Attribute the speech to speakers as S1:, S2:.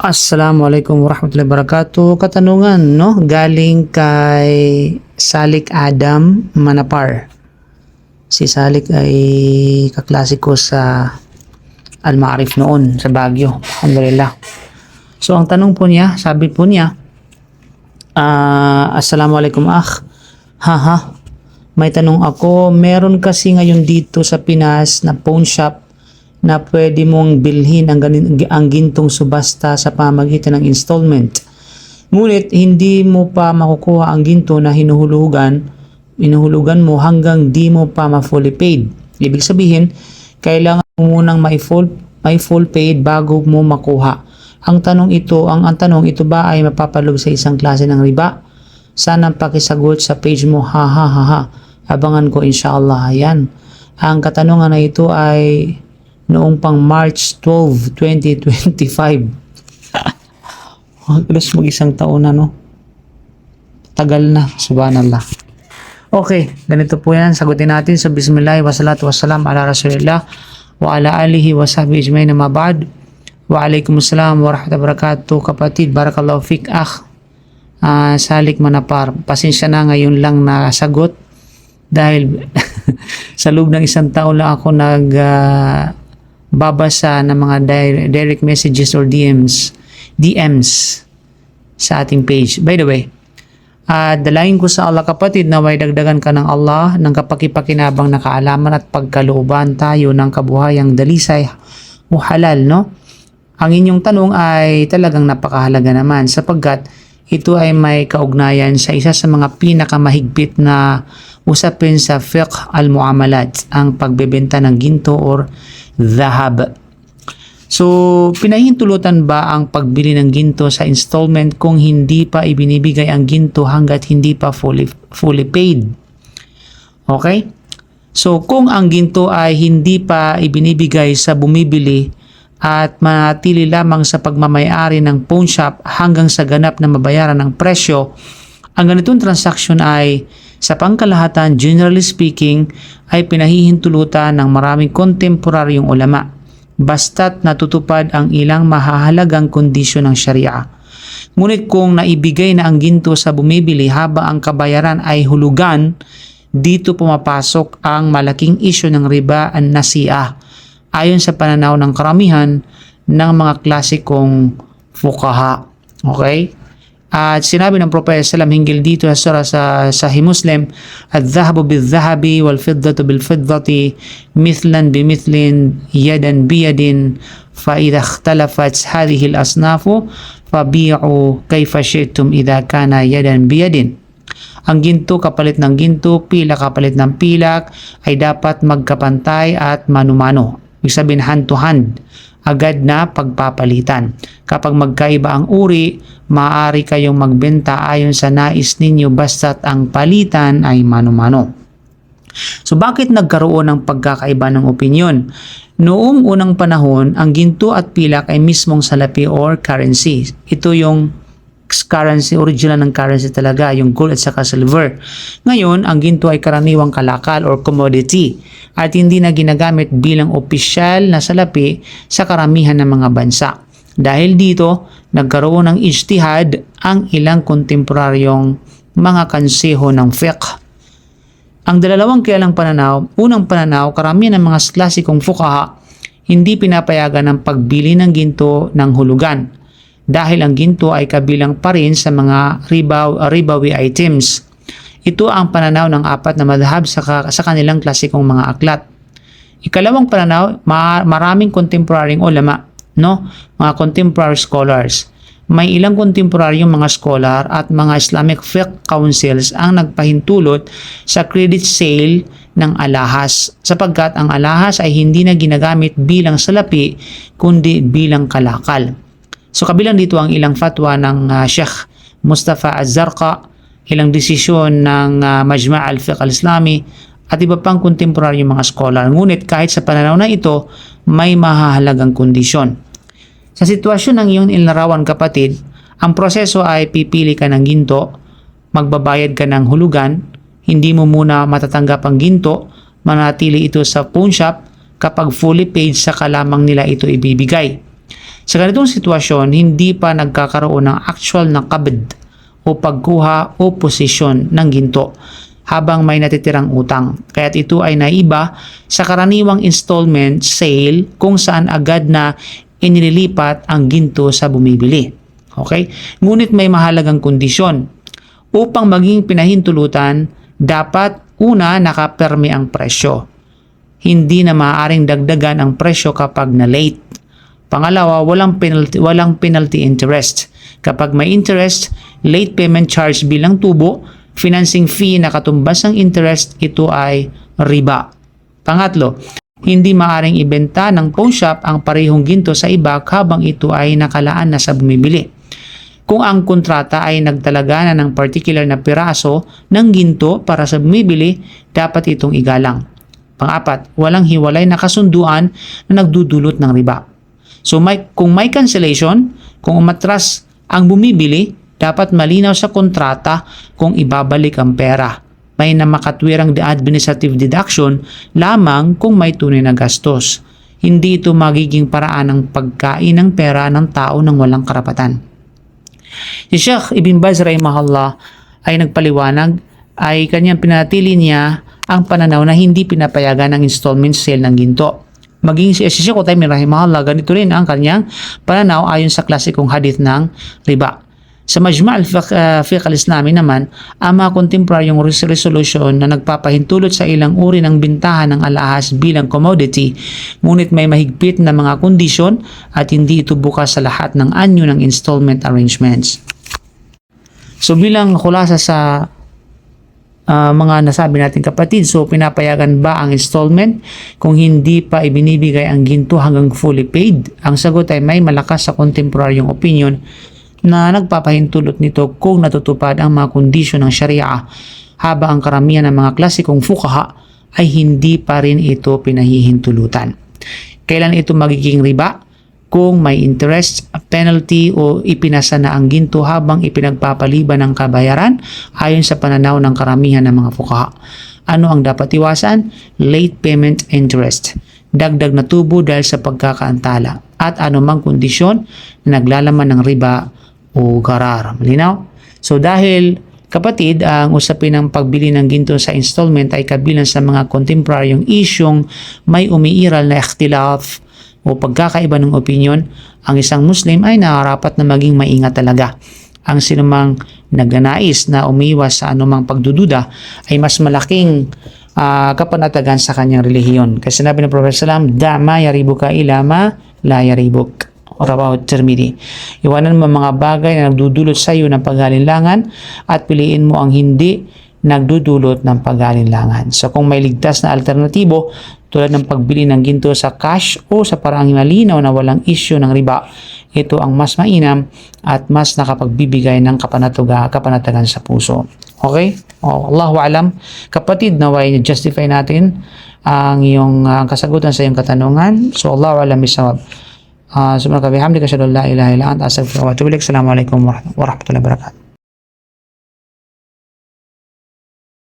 S1: Assalamualaikum warahmatullahi wabarakatuh. Katanungan, no? Galing kay Salik Adam Manapar. Si Salik ay kaklase ko sa Al-Ma'arif noon sa Baguio. Alhamdulillah. So, ang tanong po niya, sabi po niya, Assalamualaikum akh. Haha. May tanong ako, meron kasi ngayon dito sa Pinas na pawn shop na pwede mong bilhin ang gintong subasta sa pamagitan ng installment. Ngunit hindi mo pa makukuha ang ginto na hinuhulugan mo hanggang di mo pa ma-fully paid. Ibig sabihin, kailangan mo munang may full paid bago mo makuha. Ang tanong ito ba ay mapapaloob sa isang klase ng riba? Sana pakisagot sa page mo, ha ha ha ha. Abangan ko inshallah. Ayan. Ang katanungan na ito ay noong pang March 12, 2025. Halos mag-isang taon na, no? Tagal na, subhanallah. Okay, ganito po yan. Sagutin natin sa bismillah wa salatu wassalam ala rasulillah wa ala alihi wa sahbihi ajmain amma ba'd. Wa alaikumussalam wa rahmatullahi wa barakatuh. Kapatid, barakallahu fik akh. Salik Manapar. Pasensya na, ngayon lang nasagot dahil sa loob ng isang taon lang ako babasa ng mga direct messages or DMs sa ating page. By the way, dalayin ko sa Allah kapatid na may dagdagan ka ng Allah ng kapakipakinabang na kaalaman at pagkalooban tayo ng kabuhayang dalisay o halal, no? Ang inyong tanong ay talagang napakahalaga naman sapagkat ito ay may kaugnayan sa isa sa mga pinakamahigpit na usapin sa fiqh al-muamalat, ang pagbebenta ng ginto or dhahab. So, pinahintulutan ba ang pagbili ng ginto sa installment kung hindi pa ibinibigay ang ginto hanggat hindi pa fully paid? Okay? So, kung ang ginto ay hindi pa ibinibigay sa bumibili at manatili lamang sa pagmamayari ng pawn shop hanggang sa ganap na mabayaran ng presyo, ang ganitong transaksyon ay sa pangkalahatan, generally speaking, ay pinahihintulutan ng maraming kontemporaryong ulama basta't natutupad ang ilang mahahalagang kondisyon ng Sharia. Ngunit kung naibigay na ang ginto sa bumibili habang ang kabayaran ay hulugan, dito pumapasok ang malaking isyu ng riba an nasi'ah ayon sa pananaw ng karamihan ng mga klasikong fuqaha. Okay? At sinabi ng Propeta sallam hinggil dito sa surah sa Sahih Muslim, "Adh-dhahabu bil-dhahabi wal-fiddatu bil-fiddati mithlan bimithlin yadan biyadin fa idha ikhtalafat hadhihi al-asnafu fabi'u kayfa syi'tum idha kana yadan biyadin." Ang ginto kapalit ng ginto, pilak kapalit ng pilak ay dapat magkapantay at mano-mano. Ibig sabihin hand to hand, agad na pagpapalitan. Kapag magkaiba ang uri, maaari kayong magbenta ayon sa nais ninyo basta't ang palitan ay mano-mano. So bakit nagkaroon ng pagkakaiba ng opinyon? Noong unang panahon, ang ginto at pilak ay mismong salapi or currency. Ito yung currency, original ng currency talaga, yung gold at saka silver. Ngayon, ang ginto ay karaniwang kalakal or commodity at hindi na ginagamit bilang opisyal na salapi sa karamihan ng mga bansa. Dahil dito, nagkaroon ng ijtihad ang ilang kontemporaryong mga kanseho ng fiqh. Ang dalawang kilalang pananaw, unang pananaw, karamihan ng mga klasikong fuqaha hindi pinapayagan ng pagbili ng ginto ng hulugan dahil ang ginto ay kabilang pa rin sa mga ribawi items. Ito ang pananaw ng apat na madhab sa kanilang klasikong mga aklat. Ikalawang pananaw, maraming contemporary ulama, no? Mga contemporary scholars. May ilang kontemporaryong mga scholar at mga Islamic fiqh councils ang nagpahintulot sa credit sale ng alahas sapagkat ang alahas ay hindi na ginagamit bilang salapi kundi bilang kalakal. So kabilang dito ang ilang fatwa ng Sheikh Mustafa Az-Zarqa, ilang desisyon ng Majma' al-Fiqh al-Islami at iba pang kontemporaryong mga scholar. Ngunit kahit sa pananaw na ito, may mahahalagang kondisyon. Sa sitwasyon ng iyong inlarawan kapatid, ang proseso ay pipili ka ng ginto, magbabayad ka ng hulugan, hindi mo muna matatanggap ang ginto, manatili ito sa pawn shop, kapag fully paid saka lamang nila ito ibibigay. Sa ganitong sitwasyon, hindi pa nagkakaroon ng actual na qabd o pagkuha o posisyon ng ginto habang may natitirang utang. Kaya't ito ay naiba sa karaniwang installment sale kung saan agad na inililipat ang ginto sa bumibili. Okay? Ngunit may mahalagang kondisyon. Upang maging pinahintulutan, dapat una nakapermi ang presyo. Hindi na maaaring dagdagan ang presyo kapag na late. Pangalawa, walang penalty interest. Kapag may interest, late payment charge bilang tubo, financing fee na katumbas ng interest, ito ay riba. Pangatlo, hindi maaring ibenta ng pawn shop ang parehong ginto sa iba habang ito ay nakalaan na sa bumibili. Kung ang kontrata ay nagtalaga na ng particular na piraso ng ginto para sa bumibili, dapat itong igalang. Pang-apat, walang hiwalay na kasunduan na nagdudulot ng riba. So kung may cancellation, kung umatras ang bumibili, dapat malinaw sa kontrata kung ibabalik ang pera. May na makatwirang administrative deduction lamang kung may tunay na gastos. Hindi ito magiging paraan ng pagkain ng pera ng tao ng walang karapatan. Si Sheikh Ibn Baz rahimahullah ay nagpaliwanag, ay kanyang pinatili niya ang pananaw na hindi pinapayagan ng installment sale ng ginto. Maging si Sheikh Uthaymeen rahimahullah, ganito rin ang kanyang pananaw ayon sa klasikong hadith ng riba. Sa Majma' al-Fiqh al-Islami naman, ang mga kontemporaryong resolution na nagpapahintulot sa ilang uri ng bintahan ng alahas bilang commodity, ngunit may mahigpit na mga kondisyon at hindi ito bukas sa lahat ng anyo ng installment arrangements. So bilang kulasa sa mga nasabi natin kapatid, so pinapayagan ba ang installment kung hindi pa ibinibigay ang ginto hanggang fully paid? Ang sagot ay may malakas sa kontemporaryong opinion na nagpapahintulot nito kung natutupad ang mga kondisyon ng Sharia, habang ang karamihan ng mga klasikong fuqaha ay hindi pa rin ito pinahihintulutan. Kailan ito magiging riba? Kung may interest, penalty o ipinasa na ang ginto habang ipinagpapaliban ng kabayaran ayon sa pananaw ng karamihan ng mga fuqaha. Ano ang dapat iwasan? Late payment interest, dagdag na tubo dahil sa pagkakaantala, at anumang kondisyon na naglalaman ng riba o garar. Malinaw? So dahil kapatid, ang usapin ng pagbili ng ginto sa installment ay kabilang sa mga contemporaryong isyong may umiiral na ikhtilaf o pagkakaiba ng opinion, ang isang Muslim ay nararapat na maging maingat talaga. Ang sinumang nagnanais na umiwas sa anumang pagdududa ay mas malaking kapanatagan sa kanyang relihiyon. Kasi sinabi ng Prophet sallam, "Da'ma yaribuka ila ma la yaribuk." Rawahu Tirmidhi. Iwanan mo mga bagay na nagdudulot sa iyo ng pag-alinlangan at piliin mo ang hindi nagdudulot ng pag-alinlangan. So kung may ligtas na alternatibo tulad ng pagbili ng ginto sa cash o sa paraang malinaw na walang issue ng riba, ito ang mas mainam at mas nakapagbibigay ng kapanatagan sa puso. Okay? Allahu alam. Kapatid, naway justify natin ang iyong kasagutan sa iyong katanungan. So Allahu alam bisawab. Subhanaka bihamdika asyhadu an la ilaha illa anta astaghfiruka wa atubu ilaik. Assalamu alaikum warahmatullahi wabarakatuh.